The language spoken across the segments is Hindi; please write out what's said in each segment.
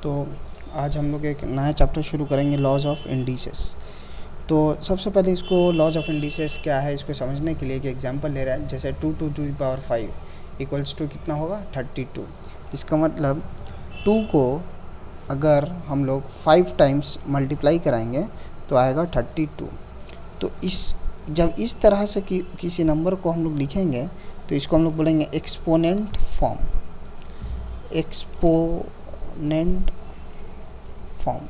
तो आज हम लोग एक नया चैप्टर शुरू करेंगे, लॉज ऑफ इंडिसेस। तो सबसे पहले इसको लॉज ऑफ इंडिसेस क्या है इसको समझने के लिए एक एग्जांपल ले रहा है। जैसे 2 to the power 5 equals to कितना होगा 32। इसका मतलब 2 को अगर हम लोग 5 टाइम्स मल्टीप्लाई कराएंगे तो आएगा 32। तो जब इस तरह से किसी नंबर को हम लोग लिखेंगे तो इसको हम लोग बोलेंगे एक्सपोनेंट फॉर्म। एक्सपोनेंट फॉर्म,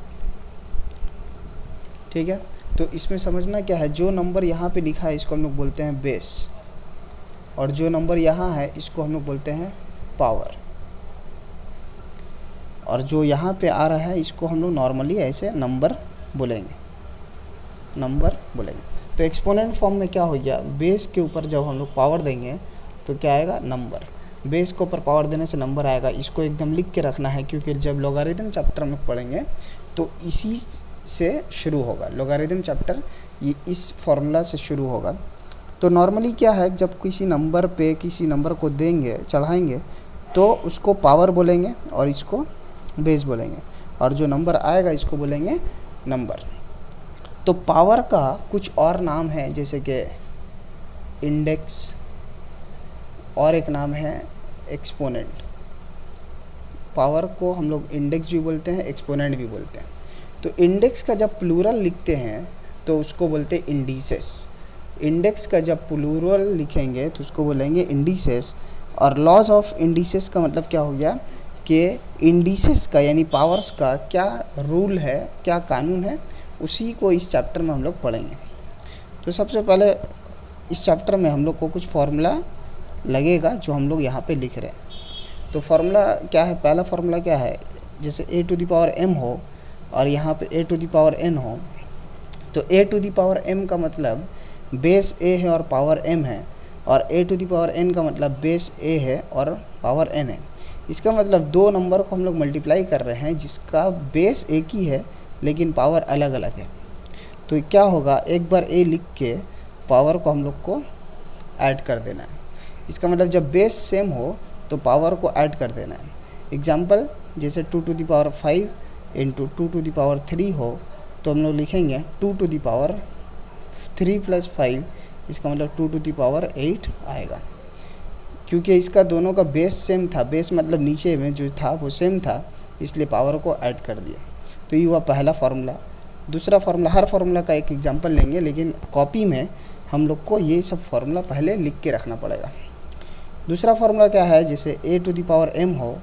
ठीक है। तो इसमें समझना क्या है, जो नंबर यहाँ पे लिखा है इसको हम लोग बोलते हैं बेस, और जो नंबर यहाँ है इसको हम लोग बोलते हैं पावर, और जो यहाँ पे आ रहा है इसको हम लोग नॉर्मली ऐसे नंबर बोलेंगे। तो एक्सपोनेंट फॉर्म में क्या हो गया, बेस के ऊपर जब हम लोग पावर देंगे तो क्या आएगा, नंबर। बेस के ऊपर पावर देने से नंबर आएगा। इसको एकदम लिख के रखना है, क्योंकि जब लॉगरिथम चैप्टर में पढ़ेंगे तो इसी से शुरू होगा। लॉगरिथम चैप्टर ये इस फॉर्मूला से शुरू होगा। तो नॉर्मली क्या है, जब किसी नंबर पे किसी नंबर को देंगे, चढ़ाएंगे, तो उसको पावर बोलेंगे और इसको बेस बोलेंगे, और जो नंबर आएगा इसको बोलेंगे नंबर। तो पावर का कुछ और नाम है, जैसे कि इंडेक्स, और एक नाम है एक्सपोनेंट। पावर को हम लोग इंडेक्स भी बोलते हैं, एक्सपोनेंट भी बोलते हैं। तो इंडेक्स का जब प्लूरल लिखते हैं तो उसको बोलते हैं इंडिसेस। इंडेक्स का जब प्लूरल लिखेंगे तो उसको बोलेंगे इंडिसेस। और लॉज ऑफ इंडिसेस का मतलब क्या हो गया कि इंडिसेस का यानी पावर्स का क्या रूल है, क्या कानून है, उसी को इस चैप्टर में हम लोग पढ़ेंगे। तो सबसे पहले इस चैप्टर में हम लोग को कुछ फार्मूला लगेगा जो हम लोग यहाँ पे लिख रहे हैं। तो फार्मूला क्या है, पहला फार्मूला क्या है, जैसे a to the power m हो और यहाँ पे a to the power n हो, तो a to the power m का मतलब बेस a है और पावर m है, और a to the power n का मतलब बेस a है और पावर n है। इसका मतलब दो नंबर को हम लोग मल्टीप्लाई कर रहे हैं जिसका बेस एक ही है लेकिन पावर अलग अलग है। तो क्या होगा, एक बार a लिख के पावर को हम लोग को ऐड कर देना है। इसका मतलब जब बेस सेम हो तो पावर को ऐड कर देना है। एग्जाम्पल जैसे 2 to the power 5 into 2 to the power 3 हो, तो हम लोग लिखेंगे 2 टू दी पावर 3 प्लस 5, इसका मतलब 2 टू दी पावर 8 आएगा। क्योंकि इसका दोनों का बेस सेम था, बेस मतलब नीचे में जो था वो सेम था, इसलिए पावर को ऐड कर दिया। तो ये हुआ पहला फार्मूला। दूसरा फार्मूला, हर फार्मूला का एक एग्जाम्पल लेंगे, लेकिन कॉपी में हम लोग को ये सब फार्मूला पहले लिख के रखना पड़ेगा। दूसरा फार्मूला क्या है, जैसे a to the power m हो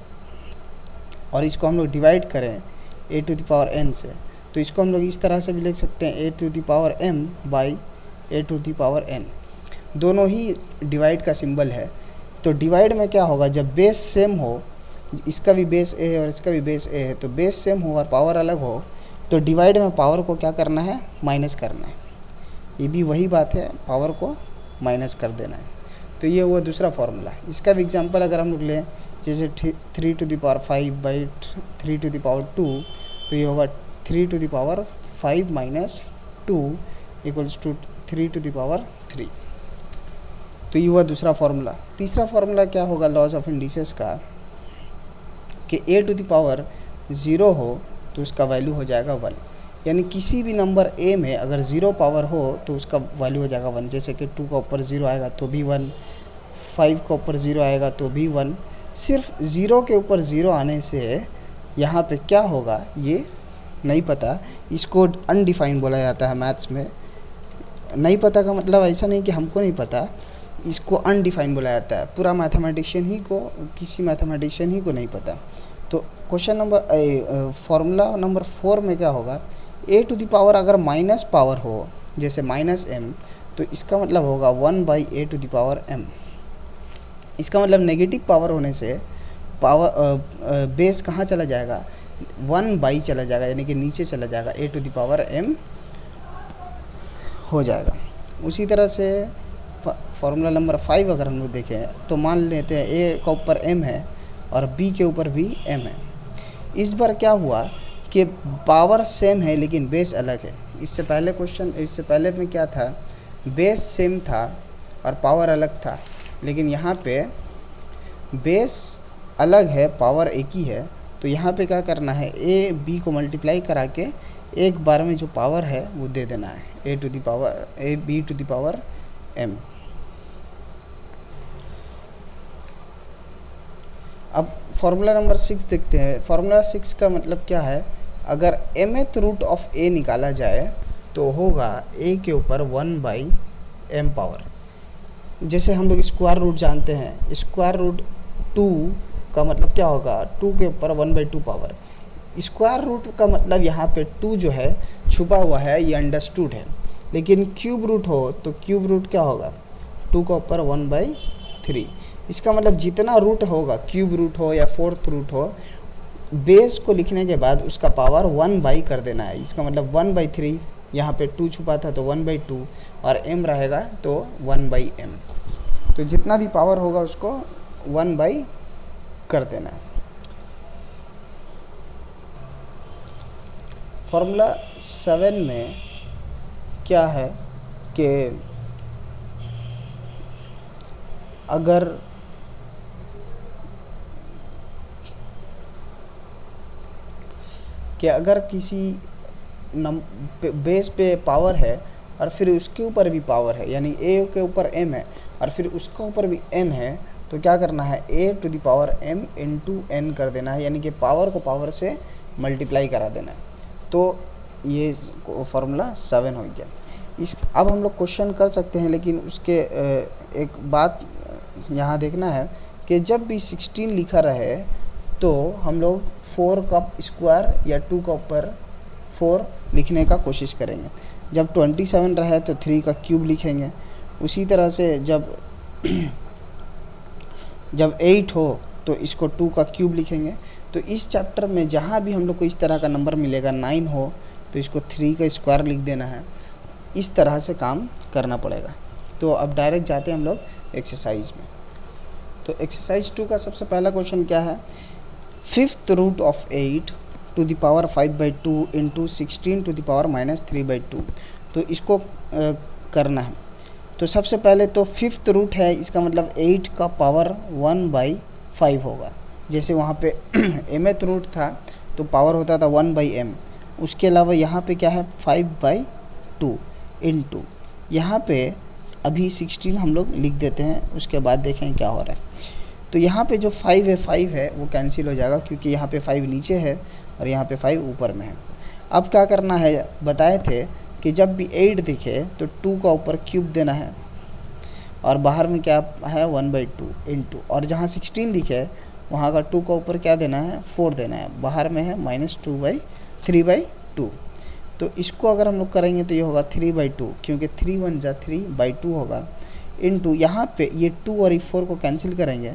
और इसको हम लोग डिवाइड करें a to the power n से, तो इसको हम लोग इस तरह से भी लिख सकते हैं a to the power m by a to the power n। दोनों ही डिवाइड का सिंबल है। तो डिवाइड में क्या होगा, जब बेस सेम हो, इसका भी बेस a है और इसका भी बेस a है, तो बेस सेम हो और पावर अलग हो, तो डिवाइड में पावर को क्या करना है, माइनस करना है। ये भी वही बात है, पावर को माइनस कर देना है। तो ये हुआ दूसरा फार्मूला। इसका भी एग्जांपल अगर हम लोग लें, जैसे 3 to the power 5 by 3 to the power 2, तो ये होगा 3 to the power 5 minus 2 equals to 3 to the power 3। तो ये हुआ दूसरा फार्मूला। तीसरा फार्मूला क्या होगा लॉज ऑफ इंडिसेस का, कि a टू दी पावर 0 हो तो उसका वैल्यू हो जाएगा 1। यानी किसी भी नंबर a में अगर 0 पावर हो तो उसका वैल्यू हो जाएगा 1। जैसे कि 2 का ऊपर 0 आएगा तो भी 1, 5 का ऊपर 0 आएगा तो भी 1। सिर्फ 0 के ऊपर 0 आने से यहाँ पे क्या होगा ये नहीं पता, इसको अनडिफाइन बोला जाता है मैथ्स में। नहीं पता का मतलब ऐसा नहीं कि हमको नहीं पता, इसको अनडिफाइन बोला जाता है। पूरा किसी मैथमेटिशियन ही को नहीं पता। तो क्वेश्चन नंबर फार्मूला नंबर 4 में क्या होगा, a टू दी पावर अगर माइनस पावर हो, जैसे माइनस m, तो इसका मतलब होगा 1 by a to the power m। इसका मतलब नेगेटिव पावर होने से पावर बेस कहाँ चला जाएगा, 1 बाई चला जाएगा, यानी कि नीचे चला जाएगा, a to the power m हो जाएगा। उसी तरह से फार्मूला नंबर 5 अगर हम लोग देखें तो मान लेते हैं a का ऊपर m है और b के ऊपर भी m है। इस बार क्या हुआ कि पावर सेम है लेकिन बेस अलग है। इससे पहले में क्या था, बेस सेम था और पावर अलग था, लेकिन यहाँ पे बेस अलग है, पावर एक ही है, तो यहाँ पे क्या करना है, ए बी को मल्टीप्लाई करा के एक बार में जो पावर है वो दे देना है, A B to the power M. अब फॉर्मूला नंबर 6 देखते हैं। फॉर्मूला 6 का मतलब क्या है, अगर mth रूट ऑफ a निकाला जाए तो होगा a के ऊपर 1/m पावर। जैसे हम लोग स्क्वायर रूट जानते हैं, स्क्वायर रूट 2 का मतलब क्या होगा, 2 के ऊपर 1/2 पावर। स्क्वायर रूट का मतलब यहाँ पे 2 जो है छुपा हुआ है, ये अंडरस्टूड है। लेकिन क्यूब रूट हो तो क्यूब रूट क्या होगा, 2 का ऊपर 1/3। इसका मतलब जितना रूट होगा, क्यूब रूट हो या फोर्थ रूट हो, बेस को लिखने के बाद उसका पावर 1 कर देना है। इसका मतलब 1/3, यहाँ पे 2 छुपा था तो 1/2, और m रहेगा तो 1/m। तो जितना भी पावर होगा उसको 1 कर देना है। फॉर्मूला 7 में क्या है कि अगर किसी बेस पे पावर है और फिर उसके ऊपर भी पावर है, यानी a के ऊपर m है और फिर उसके ऊपर भी n है, तो क्या करना है, a to the power m into n कर देना है, यानी कि पावर को पावर से मल्टीप्लाई करा देना है। तो ये फॉर्मूला 7 हो गया। अब हम लोग क्वेश्चन कर सकते हैं, लेकिन उसके एक बात यहाँ देखना है कि जब भी 16 लिखा रहे तो हम लोग 4 का स्क्वायर या 2 का ऊपर 4 लिखने का कोशिश करेंगे। जब 27 रहे तो 3 का क्यूब लिखेंगे। उसी तरह से जब 8 हो तो इसको 2 का क्यूब लिखेंगे। तो इस चैप्टर में जहाँ भी हम लोग को इस तरह का नंबर मिलेगा, 9 हो तो इसको 3 का स्क्वायर लिख देना है। इस तरह से काम करना पड़ेगा। तो अब डायरेक्ट जाते हैं हम लोग एक्सरसाइज में। तो एक्सरसाइज 2 का सबसे पहला क्वेश्चन क्या है, 5th root of 8 to the power 5/2 into 16 to the power -3/2। तो इसको करना है। तो सबसे पहले तो 5th रूट है, इसका मतलब 8 का पावर 1/5 होगा। जैसे वहाँ पे mth रूट था तो पावर होता था 1/m। उसके अलावा यहाँ पे क्या है, 5/2 इंटू, यहाँ पे अभी 16 हम लोग लिख देते हैं, उसके बाद देखें क्या हो रहा है। तो यहाँ पे जो 5 है वो कैंसिल हो जाएगा, क्योंकि यहाँ पे 5 नीचे है और यहाँ पे 5 ऊपर में है। अब क्या करना है, बताए थे कि जब भी 8 दिखे तो 2 का ऊपर क्यूब देना है, और बाहर में क्या है 1/2 इंटू, और जहाँ 16 दिखे वहाँ का 2 का ऊपर क्या देना है, 4 देना है। बाहर में है -3/2। तो इसको अगर हम लोग करेंगे तो ये होगा 3/2, क्योंकि 3 1 जा 3/2 होगा, इंटू यहाँ पे ये 2 और 4 को कैंसिल करेंगे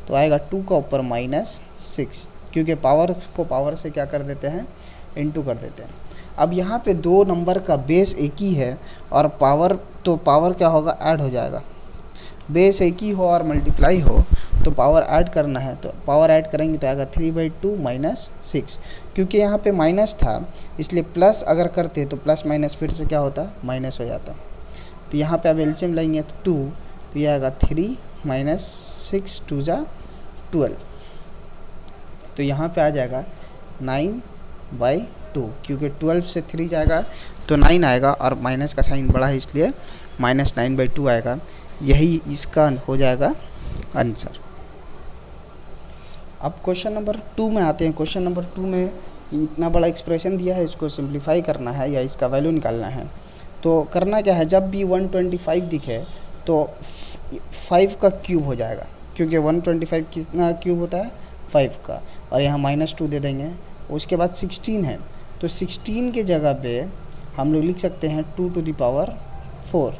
तो आएगा 2 का ऊपर -6, क्योंकि पावर को पावर से क्या कर देते हैं, इंटू कर देते हैं। अब यहाँ पे 2 नंबर का बेस एक ही है और पावर, तो पावर क्या होगा, ऐड हो जाएगा। बेस एक ही हो और मल्टीप्लाई हो तो पावर ऐड करना है, तो पावर ऐड करेंगे तो आएगा 3/2 -6। क्योंकि यहाँ पे माइनस था इसलिए प्लस अगर करते तो प्लस माइनस फिर से क्या होता, माइनस हो जाता। तो यहाँ पे अब एलसीएम लेंगे तो 2, तो ये आएगा 3 -6 2 जा 12। तो यहाँ पे आ जाएगा 9/2, क्योंकि 12 से 3 जाएगा तो 9 आएगा, और माइनस का साइन बड़ा है इसलिए -9/2 आएगा। यही इसका हो जाएगा आंसर। अब क्वेश्चन नंबर 2 में आते हैं। क्वेश्चन नंबर 2 में इतना बड़ा एक्सप्रेशन दिया है, इसको सिंप्लीफाई करना है या इसका वैल्यू निकालना है। तो करना क्या है, जब भी 125 दिखे तो 5 का क्यूब हो जाएगा, क्योंकि 125 कितना क्यूब होता है, 5 का, और यहाँ -2 दे देंगे। उसके बाद 16 है तो 16 के जगह पे हम लोग लिख सकते हैं 2 टू द पावर 4,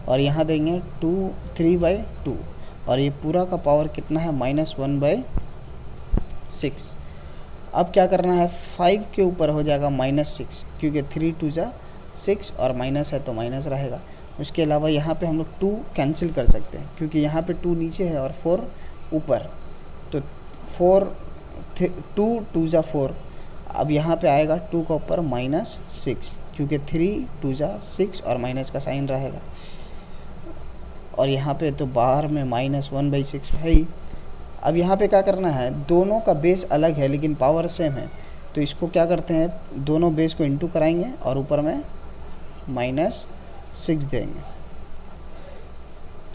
और यहाँ देंगे 3/2, और ये पूरा का पावर कितना है, -1/6। अब क्या करना है, 5 के ऊपर हो जाएगा -6, क्योंकि 3 2 जा 6 और माइनस है तो माइनस रहेगा। उसके अलावा यहाँ पे हम लोग 2 कैंसिल कर सकते हैं, क्योंकि यहाँ पे 2 नीचे है और 4 ऊपर, तो 2 2 जा 4। अब यहाँ पे आएगा 2 का ऊपर -6, क्योंकि 3 2 जा 6 और माइनस का साइन रहेगा। और यहाँ पे तो बाहर में -1/6 है ही, अब यहाँ पे क्या करना है, दोनों का बेस अलग है लेकिन पावर सेम है, तो इसको क्या करते हैं, दोनों बेस को इंटू कराएंगे और ऊपर में -6 देंगे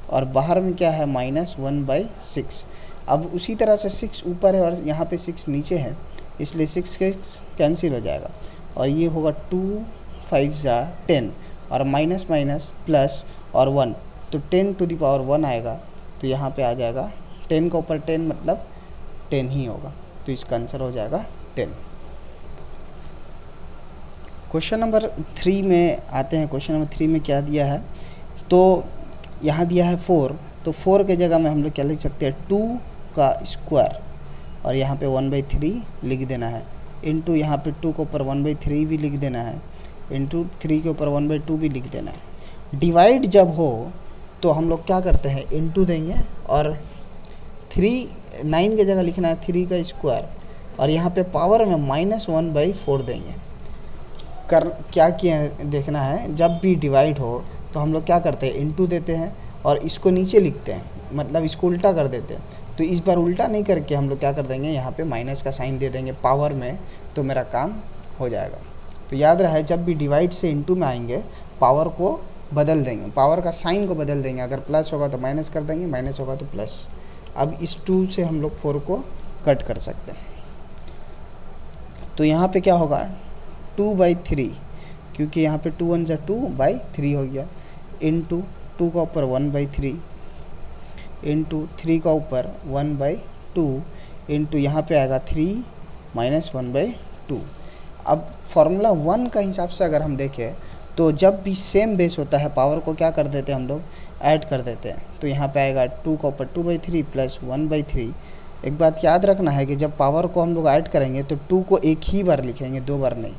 और बाहर में क्या है -1/6। अब उसी तरह से 6 ऊपर है और यहाँ पे 6 नीचे है, इसलिए 6 कैंसिल हो जाएगा और ये होगा 2 5 जा 10 और माइनस माइनस प्लस और 1, तो 10 टू द पावर 1 आएगा, तो यहाँ पे आ जाएगा 10 का ऊपर 10 मतलब 10 ही होगा, तो इसका आंसर हो जाएगा 10। क्वेश्चन नंबर 3 में आते हैं। क्वेश्चन नंबर 3 में क्या दिया है, तो यहाँ दिया है 4, तो 4 के जगह में हम लोग क्या लिख सकते हैं 2 का स्क्वायर और यहाँ पे 1/3 लिख देना है, इंटू यहाँ पे 2 के ऊपर 1/3 भी लिख देना है, इंटू 3 के ऊपर 1/2 भी लिख देना है। डिवाइड जब हो तो हम लोग क्या करते हैं, इंटू देंगे और 9 के जगह लिखना है 3 का स्क्वायर और यहाँ पे पावर में -1/4 देंगे। क्या किया देखना है, जब भी डिवाइड हो तो हम लोग क्या करते हैं, इंटू देते हैं और इसको नीचे लिखते हैं, मतलब इसको उल्टा कर देते हैं। तो इस बार उल्टा नहीं करके हम लोग क्या कर देंगे, यहाँ पे माइनस का साइन दे देंगे पावर में, तो मेरा काम हो जाएगा। तो याद रहे, जब भी डिवाइड से इंटू में आएंगे पावर को बदल देंगे, पावर का साइन को बदल देंगे, अगर प्लस होगा तो माइनस कर देंगे, माइनस होगा तो प्लस। अब इस 2 से हम लोग 4 को कट कर सकते हैं, तो यहाँ पे क्या होगा 2/3, क्योंकि यहाँ पे 2 1 जा 2/3 हो गया, इंटू 2 का ऊपर 1/3 इंटू 3 का ऊपर 1/2 इंटू यहाँ पे आएगा 3 -1/2। अब फॉर्मूला 1 का हिसाब से अगर हम देखें तो जब भी सेम बेस होता है पावर को क्या कर देते हैं हम लोग, ऐड कर देते हैं। तो यहाँ पे आएगा 2 का ऊपर 2/3 प्लस 1/3। एक बात याद रखना है कि जब पावर को हम लोग ऐड करेंगे तो 2 को एक ही बार लिखेंगे, 2 बार नहीं।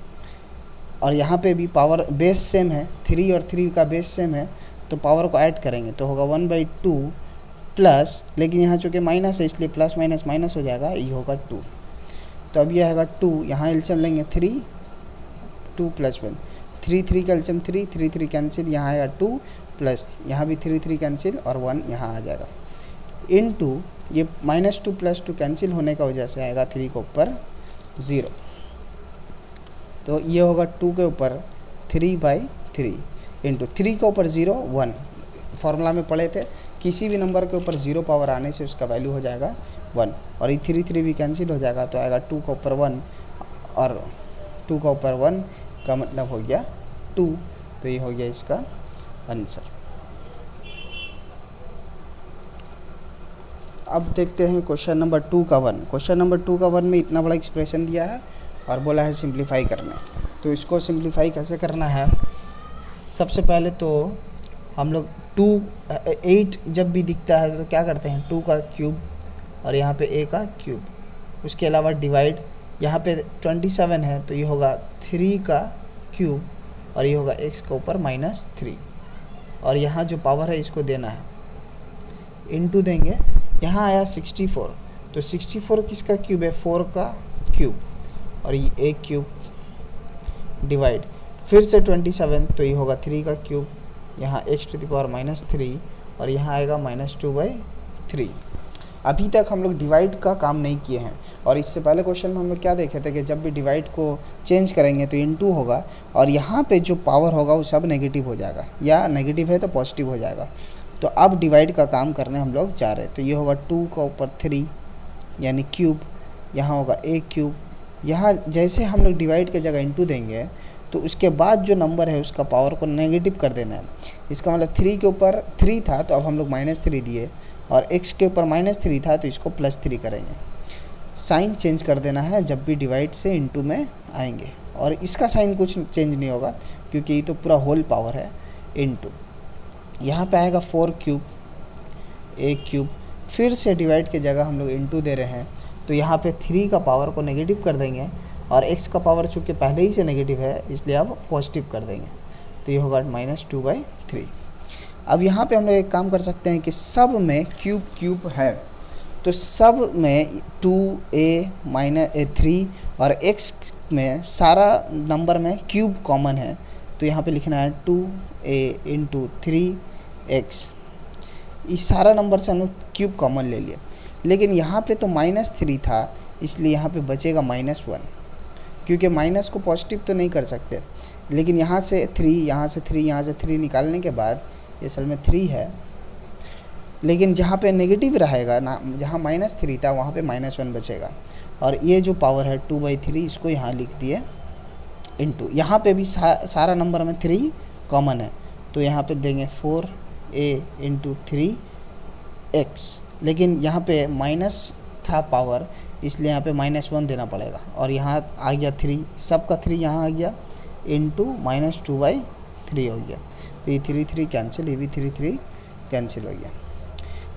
और यहाँ पे भी पावर बेस सेम है, 3 और 3 का बेस सेम है, तो पावर को ऐड करेंगे तो होगा 1/2 प्लस, लेकिन यहाँ चूँकि माइनस है इसलिए प्लस माइनस माइनस हो जाएगा, ये होगा 2। तो अब ये आएगा 2, यहाँ एलसीएम लेंगे 3 2 + 1 3 3 का एलसीएम 3 3 3 कैंसिल, यहाँ आएगा 2 प्लस यहाँ भी 3 3 कैंसिल और 1 यहाँ आ जाएगा, इनटू ये -2 + 2 कैंसिल होने का वजह से आएगा 3 के ऊपर 0, तो ये होगा 2 के ऊपर 3/3 इंटू 3 के ऊपर 0 1। फॉर्मूला में पढ़े थे, किसी भी नंबर के ऊपर 0 पावर आने से उसका वैल्यू हो जाएगा 1 और ये 3 3 भी कैंसिल हो जाएगा, तो आएगा 2 के ऊपर 1 और 2 के ऊपर 1 का मतलब हो गया 2, तो ये हो गया इसका आंसर। अब देखते हैं क्वेश्चन नंबर 2 का 1। क्वेश्चन नंबर 2 का 1 में इतना बड़ा एक्सप्रेशन दिया है और बोला है सिंप्लीफाई करना, तो इसको सिंप्लीफाई कैसे करना है, सबसे पहले तो हम लोग 8 जब भी दिखता है तो क्या करते हैं 2 का क्यूब और यहाँ पे a का क्यूब, उसके अलावा डिवाइड, यहाँ पे 27 है तो ये होगा 3 का क्यूब और ये होगा x के ऊपर -3 और यहाँ जो पावर है इसको देना है, इनटू देंगे, यहाँ आया 64, तो 64 किसका क्यूब है, 4 का क्यूब और ये a क्यूब डिवाइड, फिर से 27 तो ये होगा 3 का क्यूब, यहाँ x टू द पावर -3 और यहाँ आएगा -2/3। अभी तक हम लोग डिवाइड का काम नहीं किए हैं और इससे पहले क्वेश्चन में हम लोग क्या देखे थे कि जब भी डिवाइड को चेंज करेंगे तो इनटू होगा और यहाँ पे जो पावर होगा वो सब नेगेटिव हो जाएगा, या नेगेटिव है तो पॉजिटिव हो जाएगा। तो अब डिवाइड का काम करने हम लोग जा रहे हैं, तो ये होगा 2 का ऊपर 3 यानी क्यूब, यहाँ होगा a क्यूब, यहाँ जैसे हम लोग डिवाइड के जगह इनटू देंगे तो उसके बाद जो नंबर है उसका पावर को नेगेटिव कर देना है। इसका मतलब 3 के ऊपर 3 था तो अब हम लोग -3 दिए और x के ऊपर -3 था तो इसको +3 करेंगे। साइन चेंज कर देना है जब भी डिवाइड से इनटू में आएंगे, और इसका साइन कुछ चेंज नहीं होगा क्योंकि ये तो पूरा होल पावर है, इनटू यहाँ पे आएगा 4 क्यूब a क्यूब, फिर से डिवाइड के जगह हम लोग इनटू दे रहे हैं तो यहाँ पे 3 का पावर को नेगेटिव कर देंगे और x का पावर चूँकि पहले ही से नेगेटिव है इसलिए अब पॉजिटिव कर देंगे, तो ये होगा -2/3। अब यहाँ पे हम लोग एक काम कर सकते हैं कि सब में क्यूब क्यूब है तो सब में 2a - 3 और x में सारा नंबर में क्यूब कॉमन है, तो यहाँ पे लिखना है 2a × 3x। इस सारा नंबर से हम लोग क्यूब कॉमन ले लिए, लेकिन यहाँ पे तो -3 था, इसलिए यहाँ पे बचेगा -1, क्योंकि माइनस को पॉजिटिव तो नहीं कर सकते। लेकिन यहाँ से 3, यहाँ से 3, यहाँ से 3 निकालने के बाद ये असल में 3 है, लेकिन जहाँ पे नेगेटिव रहेगा ना, जहाँ -3 था वहाँ पे -1 बचेगा। और ये जो पावर है 2/3 इसको यहाँ लिख दिए इनटू, यहाँ पे भी सारा नंबर में 3 कॉमन है, तो यहाँ पे देंगे 4a × 3x, लेकिन यहाँ पे माइनस था पावर, इसलिए यहाँ पे -1 देना पड़ेगा। और यहाँ आ गया 3, सबका 3 यहाँ आ गया, इनटू -2/3 हो गया। तो ये 3 कैंसिल, ये भी 3 कैंसिल हो गया।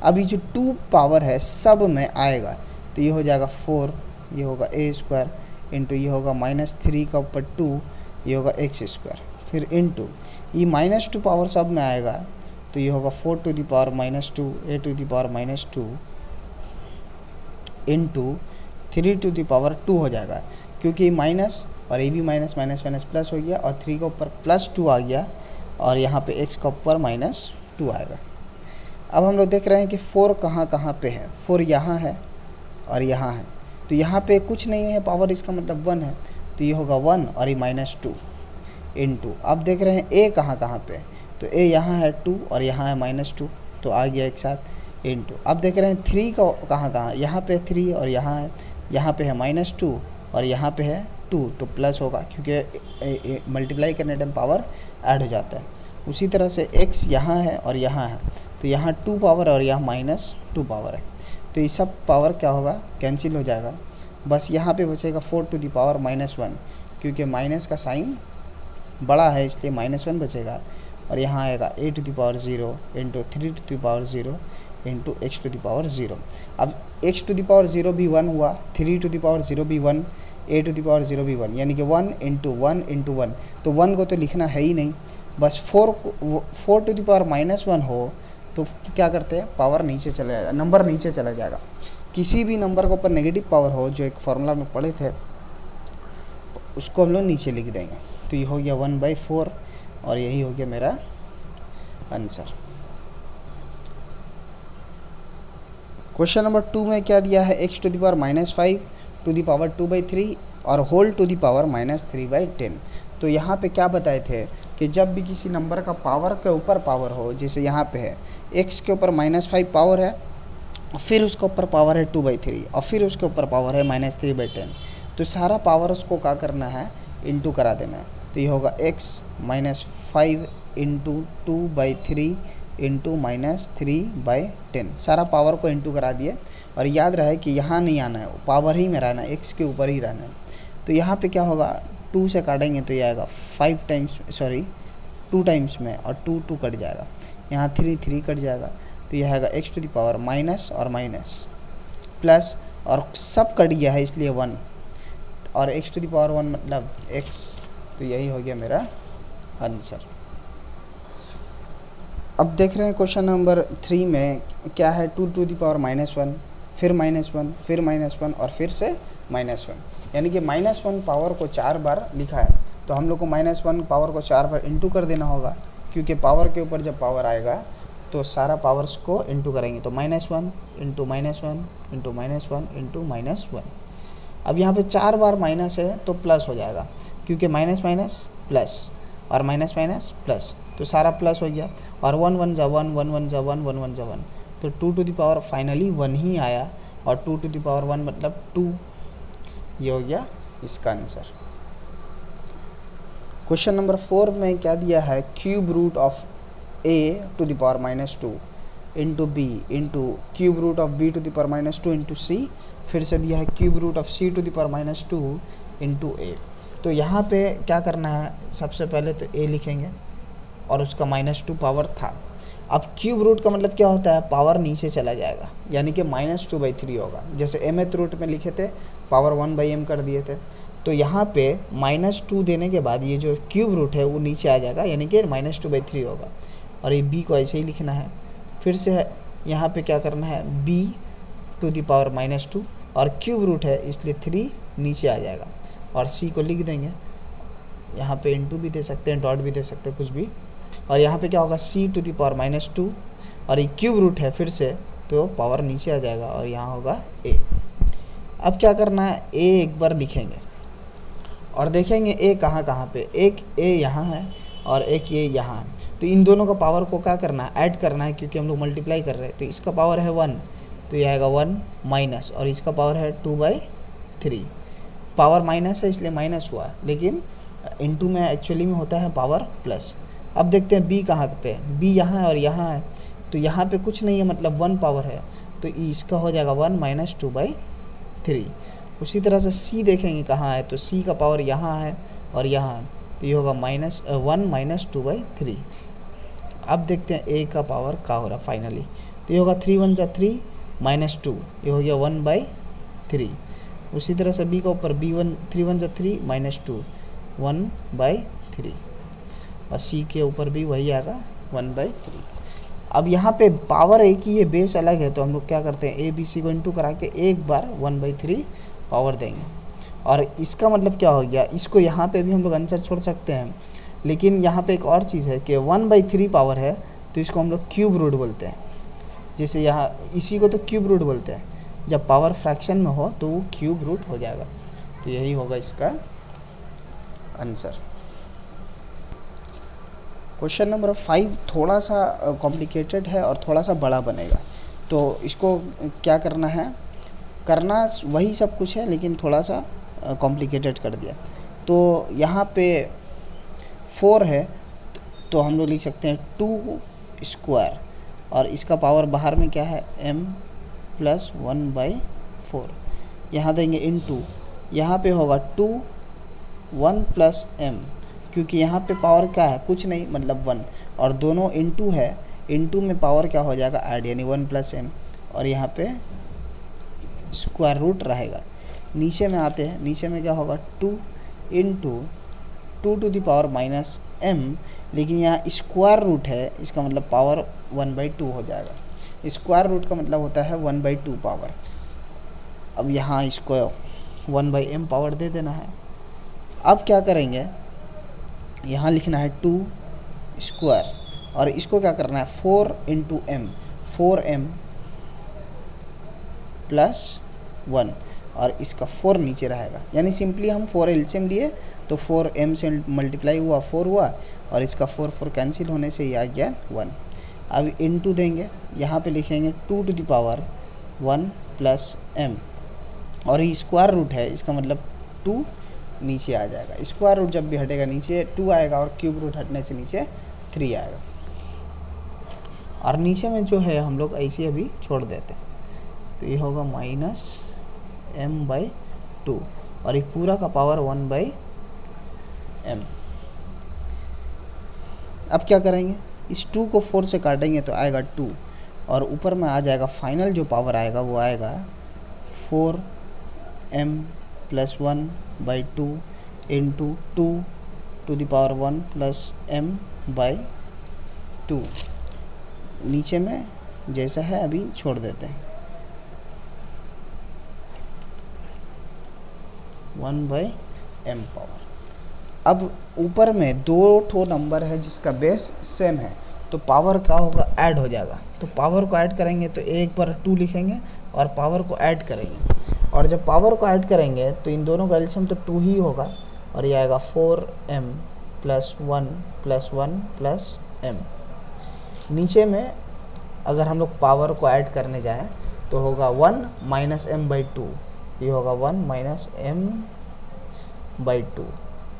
अभी जो 2 पावर है सब में आएगा, तो ये हो जाएगा 4, ये होगा a² इंटू ये होगा -3 का ऊपर 2, ये होगा x², फिर इंटू ये -2 पावर सब में आएगा, तो ये होगा 4 to the power -2 a to the power -2 into 3 to the power 2 हो जाएगा, क्योंकि माइनस और ये भी माइनस माइनस माइनस प्लस हो गया, और 3 के ऊपर +2 आ गया, और यहाँ पे x का ऊपर -2 आएगा। अब हम लोग देख रहे हैं कि 4 कहाँ कहाँ पे है। 4 यहाँ है और यहाँ है, तो यहाँ पे कुछ नहीं है पावर, इसका मतलब 1 है, तो ये होगा 1 और ये -2 इंटू। अब देख रहे हैं a कहाँ कहाँ पे, तो a यहाँ है 2 और यहाँ है -2, तो आ गया एक साथ इंटू। अब देख रहे हैं 3 का कहाँ कहाँ, यहाँ पे 3 और यहाँ पे है -2 और यहाँ पे है 2, तो प्लस होगा, क्योंकि मल्टीप्लाई करने टाइम पावर ऐड हो जाता है। उसी तरह से x यहाँ है और यहाँ है, तो यहाँ 2 पावर और यहाँ -2 पावर है, तो ये सब पावर क्या होगा, कैंसिल हो जाएगा। बस यहाँ पे बचेगा 4 टू द पावर -1, क्योंकि माइनस का साइन बड़ा है इसलिए -1 बचेगा, और यहाँ आएगा a to the power 0 into 3 to the power 0 into x to the power 0। अब x टू द पावर 0 भी 1 हुआ, 3 टू द पावर 0 भी 1, a टू द पावर 0 भी 1, यानी कि 1 इंटू 1 इंटू 1, तो 1 को तो लिखना है ही नहीं। बस 4 टू द पावर -1 हो तो क्या करते हैं, पावर नीचे चला जाएगा, नंबर नीचे चला जाएगा। किसी भी नंबर के ऊपर नेगेटिव पावर हो, जो एक फार्मूला में पढ़े थे, उसको हम लोग नीचे लिख देंगे। तो ये हो गया 1/4 और यही हो गया मेरा आंसर। क्वेश्चन नंबर 2 में क्या दिया है, x to the power -5 to the power 2/3 और होल टू द पावर -3/10। तो यहाँ पे क्या बताए थे कि जब भी किसी नंबर का पावर के ऊपर पावर हो, जैसे यहाँ पे है x के ऊपर -5 पावर है, फिर उसके ऊपर पावर है 2/3 और फिर उसके ऊपर पावर है -3/10, तो सारा पावर उसको क्या करना है, इंटू करा देना है। तो ये होगा x -5 इंटू 2/3 इंटू -3/10, सारा पावर को इंटू करा दिए। और याद रहे कि यहाँ नहीं आना है, पावर ही में रहना है, x के ऊपर ही रहना है। तो यहाँ पे क्या होगा, 2 से काटेंगे तो ये आएगा 2 टाइम्स में, और 2 कट जाएगा, यहाँ 3 कट जाएगा, तो यह आएगा x to the power minus और माइनस प्लस, और सब कट गया है इसलिए 1, और x टू द पावर 1 मतलब x, तो यही हो गया मेरा आंसर। अब देख रहे हैं क्वेश्चन नंबर 3 में क्या है, 2 टू द पावर -1, फिर -1, फिर -1 और फिर से -1, यानी कि -1 पावर को 4 बार लिखा है, तो हम लोग को -1 पावर को 4 बार इंटू कर देना होगा, क्योंकि पावर के ऊपर जब पावर आएगा तो सारा पावर्स को इंटू करेंगे, तो -1 इंटू -1 इंटू -1 इंटू -1। अब यहाँ पे 4 बार माइनस है तो प्लस हो जाएगा, क्योंकि माइनस माइनस प्लस और माइनस माइनस प्लस, तो सारा प्लस हो गया, और 1 1 जा 1, 1 1 जा 1, 1 1 जा 1, तो 2 टू द पावर फाइनली 1 ही आया, और 2 टू द पावर 1 मतलब 2, ये हो गया इसका आंसर। क्वेश्चन नंबर 4 में क्या दिया है, cube root of a to the power -2 into b into cube root of b to the power -2 into c, फिर से दिया है cube root of c to the power -2 into a। तो यहाँ पे क्या करना है, सबसे पहले तो a लिखेंगे और उसका -2 पावर था। अब क्यूब रूट का मतलब क्या होता है, पावर नीचे चला जाएगा, यानी कि -2/3 होगा। जैसे mth रूट में लिखे थे, पावर 1/m कर दिए थे, तो यहाँ पे -2 देने के बाद ये जो क्यूब रूट है वो नीचे आ जाएगा, यानी कि -2/3 होगा, और ये b को ऐसे ही लिखना है। फिर से यहाँ पे क्या करना है, b टू द पावर -2, और क्यूब रूट है इसलिए 3 नीचे आ जाएगा, और c को लिख देंगे, यहाँ पे इंटू भी दे सकते हैं, डॉट भी दे सकते हैं, कुछ भी। और यहाँ पे क्या होगा, c टू द पावर -2, और ये क्यूब रूट है फिर से, तो पावर नीचे आ जाएगा और यहाँ होगा a। अब क्या करना है, a एक बार लिखेंगे और देखेंगे a कहाँ कहाँ पे, एक a यहाँ है और एक a यहाँ है। तो इन दोनों का पावर को क्या करना है, ऐड करना है, क्योंकि हम लोग मल्टीप्लाई कर रहे हैं। तो इसका पावर है 1, तो ये आएगा 1 माइनस, और इसका पावर है 2/3। पावर माइनस है इसलिए माइनस हुआ, लेकिन इनटू में एक्चुअली में होता है पावर प्लस। अब देखते हैं b कहाँ पे है, b यहाँ है और यहाँ है, तो यहाँ पे कुछ नहीं है, मतलब 1 पावर है, तो इसका हो जाएगा 1 माइनस 2/3। उसी तरह से c देखेंगे कहाँ है, तो c का पावर यहाँ है और यहाँ है, तो ये होगा -1 माइनस 2/3। अब देखते हैं a का पावर क्या हो रहा फाइनली, तो ये होगा 3 1 जा 3 माइनस 2, ये हो गया 1/3। उसी तरह से b का ऊपर b1 3 1 जा 3 माइनस 2 1/3, और c के ऊपर भी वही आएगा 1/3। अब यहाँ पे पावर एक ही है, बेस अलग है, तो हम लोग क्या करते हैं, ए बी सी को इंटू करा के एक बार 1/3 पावर देंगे। और इसका मतलब क्या हो गया, इसको यहाँ पे भी हम लोग आंसर छोड़ सकते हैं, लेकिन यहाँ पे एक और चीज़ है कि 1/3 पावर है, तो इसको हम लोग क्यूब रूट बोलते हैं। जैसे यहाँ इसी को तो क्यूब रूट बोलते हैं, जब पावर फ्रैक्शन में हो तो वो क्यूब रूट हो जाएगा। तो यही होगा इसका आंसर। क्वेश्चन नंबर 5 थोड़ा सा कॉम्प्लिकेटेड है और थोड़ा सा बड़ा बनेगा, तो इसको क्या करना है, करना वही सब कुछ है लेकिन थोड़ा सा कॉम्प्लिकेटेड कर दिया। तो यहाँ पे 4 है, तो हम लोग लिख सकते हैं 2 स्क्वायर, और इसका पावर बाहर में क्या है, m प्लस 1/4। यहाँ देंगे इनटू, यहाँ पे होगा 2 1 प्लस m, क्योंकि यहाँ पे पावर क्या है, कुछ नहीं, मतलब 1, और दोनों इनटू है, इनटू में पावर क्या हो जाएगा, ऐड, यानी 1 प्लस m, और यहाँ पे स्क्वायर रूट रहेगा। नीचे में आते हैं, नीचे में क्या होगा 2 into 2 to the power minus m, लेकिन यहाँ स्क्वायर रूट है, इसका मतलब पावर 1/2 हो जाएगा। स्क्वायर रूट का मतलब होता है 1/2 पावर। अब यहाँ इसको 1/m पावर दे देना है। अब क्या करेंगे, यहाँ लिखना है 2 स्क्वायर, और इसको क्या करना है 4 इंटू m, 4m प्लस 1, और इसका 4 नीचे रहेगा, यानी सिंपली हम 4 एलसीएम लिए तो 4m से मल्टीप्लाई हुआ 4 हुआ, और इसका 4 कैंसिल होने से ये आ गया 1। अब इनटू देंगे, यहाँ पे लिखेंगे 2 to the power 1 plus m, और ये स्क्वायर रूट है, इसका मतलब 2 नीचे आ जाएगा। स्क्वायर रूट जब भी हटेगा नीचे 2 आएगा, और क्यूब रूट हटने से नीचे 3 आएगा। और नीचे में जो है हम लोग ऐसे अभी छोड़ देते हैं, तो ये होगा -m/2, और ये पूरा का पावर 1/m। अब क्या करेंगे, इस 2 को 4 से काटेंगे तो आएगा 2, और ऊपर में आ जाएगा फाइनल जो पावर आएगा वो आएगा 4m plus 1/2 into 2 to the power 1 plus m/2। नीचे में जैसा है अभी छोड़ देते हैं, 1/m पावर। अब ऊपर में 2 नंबर है जिसका बेस सेम है, तो पावर क्या होगा, ऐड हो जाएगा। तो पावर को ऐड करेंगे तो एक बार 2 लिखेंगे और पावर को ऐड करेंगे, और जब पावर को ऐड करेंगे तो इन दोनों का एलसीएम तो 2 ही होगा, और ये आएगा 4m plus 1 plus 1 plus m। नीचे में अगर हम लोग पावर को ऐड करने जाएं तो होगा 1 माइनस m/2, ये होगा 1 माइनस m/2,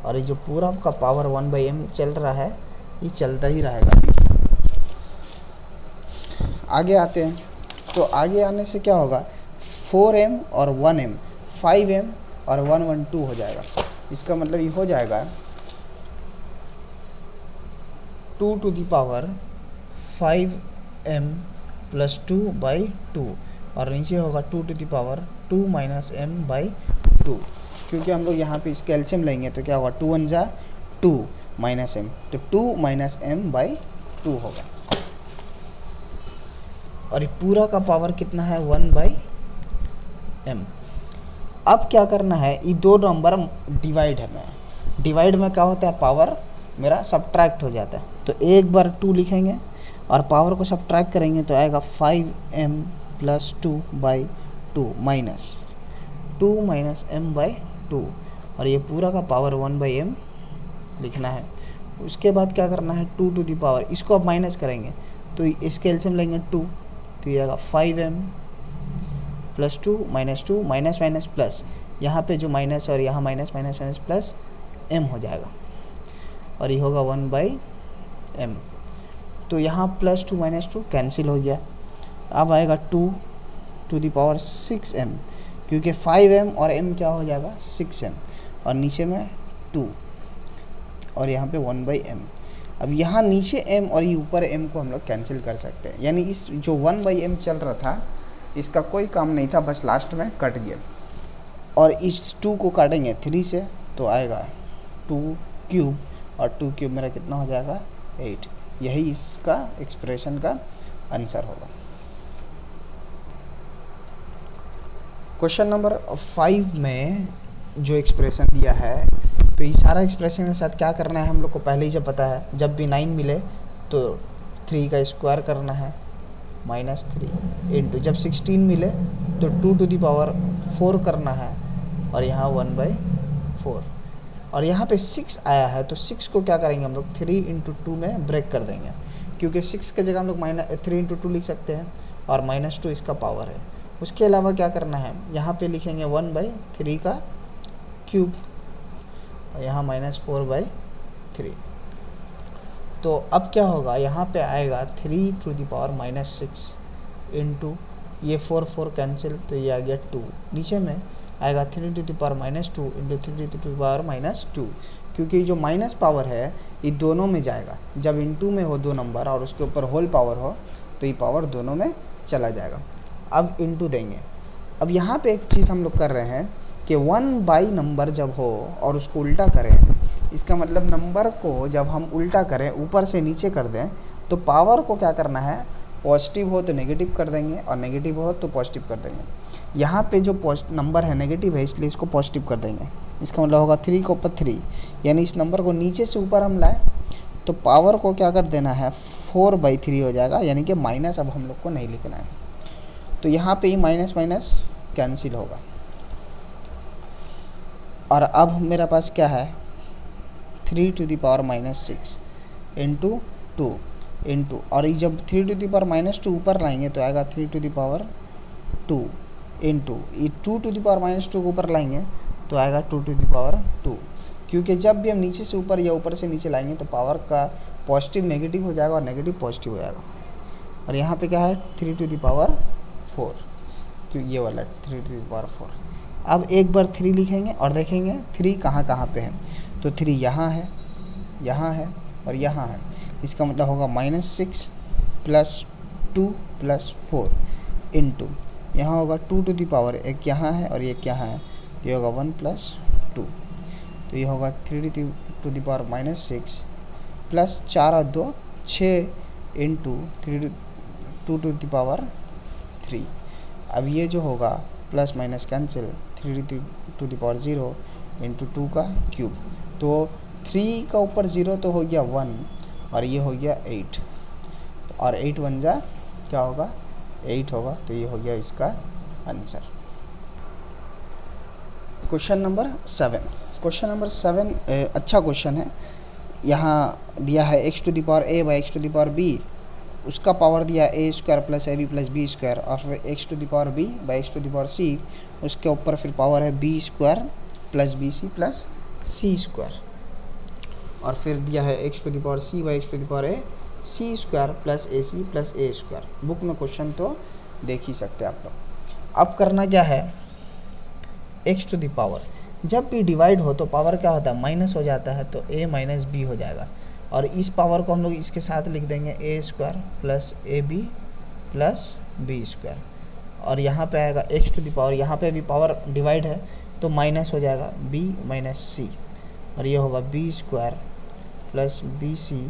और ये जो पूरा का पावर 1/m चल रहा है ये चलता ही रहेगा। आगे आते हैं, तो आगे आने से क्या होगा, 4m और 1m 5m और 1 1 2 हो जाएगा। इसका मतलब ये हो जाएगा 2 to the power 5m plus 2/2, और नीचे होगा 2 to the power 2 minus m/2, क्योंकि हम लोग यहाँ पे इसके एलसीएम लेंगे तो क्या होगा, 2 1 जा 2 माइनस m, तो 2 माइनस m/2 होगा। और ये पूरा का पावर कितना है, 1/m। अब क्या करना है, ये 2 नंबर डिवाइड है, डिवाइड में क्या होता है, पावर मेरा सब्ट्रैक्ट हो जाता है। तो एक बार 2 लिखेंगे और पावर को सब्ट्रैक्ट करेंगे तो आएगा 5m plus 2/2 minus 2 minus m by 2, और ये पूरा का पावर 1/m लिखना है। उसके बाद क्या करना है, 2 टू द पावर, इसको अब माइनस करेंगे तो इसके एलसीएम लेंगे 2, तो ये आएगा 5m plus 2 minus 2 minus minus plus, यहाँ पे जो माइनस और यहाँ minus minus minus plus m हो जाएगा, और ये होगा 1/m। तो यहाँ प्लस 2 माइनस 2 कैंसिल हो गया। अब आएगा 2 टू द पावर 6m, क्योंकि 5m और m क्या हो जाएगा 6m, और नीचे में 2 और यहाँ पे 1/m। अब यहाँ नीचे m और ये ऊपर m को हम लोग कैंसिल कर सकते हैं, यानी इस जो 1/m चल रहा था इसका कोई काम नहीं था, बस लास्ट में कट गया। और इस 2 को काटेंगे 3 से तो आएगा 2 क्यूब, और 2 क्यूब मेरा कितना हो जाएगा 8। यही इसका एक्सप्रेशन का आंसर होगा। क्वेश्चन नंबर 5 में जो एक्सप्रेशन दिया है, तो ये सारा एक्सप्रेशन के साथ क्या करना है हम लोग को पहले ही से पता है। जब भी 9 मिले तो 3 का स्क्वायर करना है -3 इंटू, जब 16 मिले तो 2 टू द पावर 4 करना है, और यहाँ 1/4, और यहाँ पे 6 आया है तो 6 को क्या करेंगे हम लोग 3 इंटू 2 में ब्रेक कर देंगे, क्योंकि 6 के जगह हम लोग -3 इंटू 2 लिख सकते हैं, और -2 इसका पावर है। उसके अलावा क्या करना है, यहाँ पे लिखेंगे 1/3 का क्यूब, और यहाँ -4/3। तो अब क्या होगा, यहाँ पे आएगा 3 टू द पावर -6 इंटू, ये 4 4 कैंसिल तो ये आ गया 2, नीचे में आएगा 3 to the power -2 into 3 to the power -2, क्योंकि जो माइनस पावर है ये दोनों में जाएगा। जब इनटू में हो 2 नंबर और उसके ऊपर होल पावर हो तो ये पावर दोनों में चला जाएगा। अब इनटू देंगे। अब यहाँ पे एक चीज़ हम लोग कर रहे हैं कि 1 नंबर जब हो और उसको उल्टा करें, इसका मतलब नंबर को जब हम उल्टा करें ऊपर से नीचे कर दें तो पावर को क्या करना है, पॉजिटिव हो तो नेगेटिव कर देंगे और नेगेटिव हो तो पॉजिटिव कर देंगे। यहाँ पे जो नंबर है नेगेटिव है इसलिए इसको पॉजिटिव कर देंगे। इसका मतलब होगा 3 के ऊपर 3, यानी इस नंबर को नीचे से ऊपर हम लाए तो पावर को क्या कर देना है 4/3 हो जाएगा, यानी कि माइनस अब हम लोग को नहीं लिखना है। तो यहाँ पे ही माइनस माइनस कैंसिल होगा, और अब मेरे पास क्या है 3 to the power -6 into 2 into, और ये जब 3 टू द पावर -2 ऊपर लाएंगे तो आएगा 3 टू द पावर 2 इंटू, ये 2 टू द पावर -2 को ऊपर लाएंगे तो आएगा 2 टू द पावर 2, क्योंकि जब भी हम नीचे से ऊपर या ऊपर से नीचे लाएंगे तो पावर का पॉजिटिव नेगेटिव हो जाएगा और नेगेटिव पॉजिटिव हो जाएगा। और यहाँ पे क्या है 3 टू द पावर 4, क्यों ये वाला 3 टू द पावर 4। अब एक बार 3 लिखेंगे और देखेंगे 3 कहाँ कहाँ पे है, तो 3 यहाँ है, यहाँ है और यहाँ है। इसका मतलब होगा -6 प्लस 2 प्लस 4 इंटू, यहाँ होगा 2 टू द पावर, एक यहाँ है और एक यहाँ है, ये होगा 1 प्लस 2, तो ये होगा 3 टू द पावर -6 प्लस 4 और 2 6 इंटू 2 टू द पावर 3। अब ये जो होगा plus minus cancel, 3 to the power 0 into 2 का क्यूब, तो 3 का ऊपर 0 तो हो गया 1 और ये हो गया 8, और 8 बन जा क्या होगा 8 होगा, तो ये हो गया इसका answer. Question number 7, question number 7 अच्छा क्वेश्चन है। यहाँ दिया है x to the power a by x to the power b, उसका पावर दिया है a² plus ab plus b², और फिर x to the power b by x to the power c, उसके ऊपर फिर पावर है b² plus bc plus c², और फिर दिया है x to the power c by x to the power a c² plus ac plus a²। Book में क्वेश्चन तो देख ही सकते हैं आप लोग। अब करना क्या है, x टू द पावर जब भी डिवाइड हो तो पावर क्या होता है माइनस हो जाता है, तो a माइनस b हो जाएगा, और इस पावर को हम लोग इसके साथ लिख देंगे a² plus ab plus b², और यहाँ पे आएगा x टू द पावर, यहाँ पे भी पावर डिवाइड है तो माइनस हो जाएगा b माइनस c, और ये होगा b² plus bc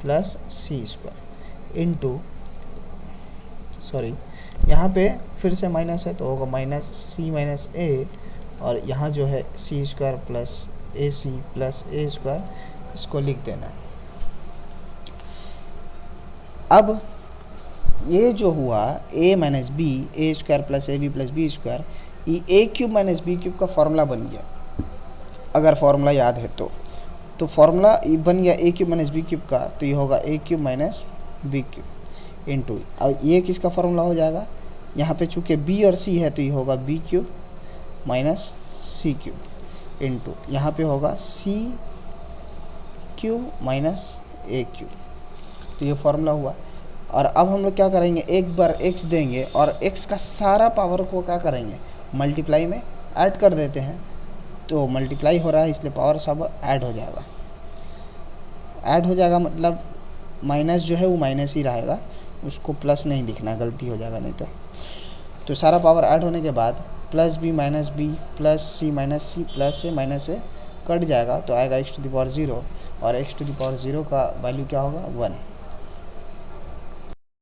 plus c² into, sorry यहाँ पे फिर से माइनस है तो होगा माइनस c माइनस a, और यहाँ जो है c² plus ac plus a², इसको लिख देना है। अब ये जो हुआ a minus B A square plus A B plus B square, ये A cube minus B cube का फॉर्मूला बन गया, अगर फॉर्मूला याद है तो फॉर्मूला बन गया a cube minus B cube का, तो ये होगा a cube minus B cube into, अब ये किसका फॉर्मूला हो जाएगा, यहाँ पे चूँकि बी और सी है तो ये होगा बी क्यूब माइनस सी क्यूब इंटू, यहाँ पे होगा सी क्यूब माइनस ए क्यूब, तो ये फॉर्मूला हुआ। और अब हम लोग क्या करेंगे, एक बार x देंगे और x का सारा पावर को क्या करेंगे, मल्टीप्लाई में ऐड कर देते हैं, तो मल्टीप्लाई हो रहा है इसलिए पावर सब ऐड हो जाएगा। ऐड हो जाएगा मतलब माइनस जो है वो माइनस ही रहेगा, उसको प्लस नहीं लिखना, गलती हो जाएगा नहीं तो सारा पावर ऐड होने के बाद plus b minus b plus c minus c plus a minus a cut जाएगा, तो आएगा x टू द पावर 0 और x टू द पावर 0 का वैल्यू क्या होगा 1।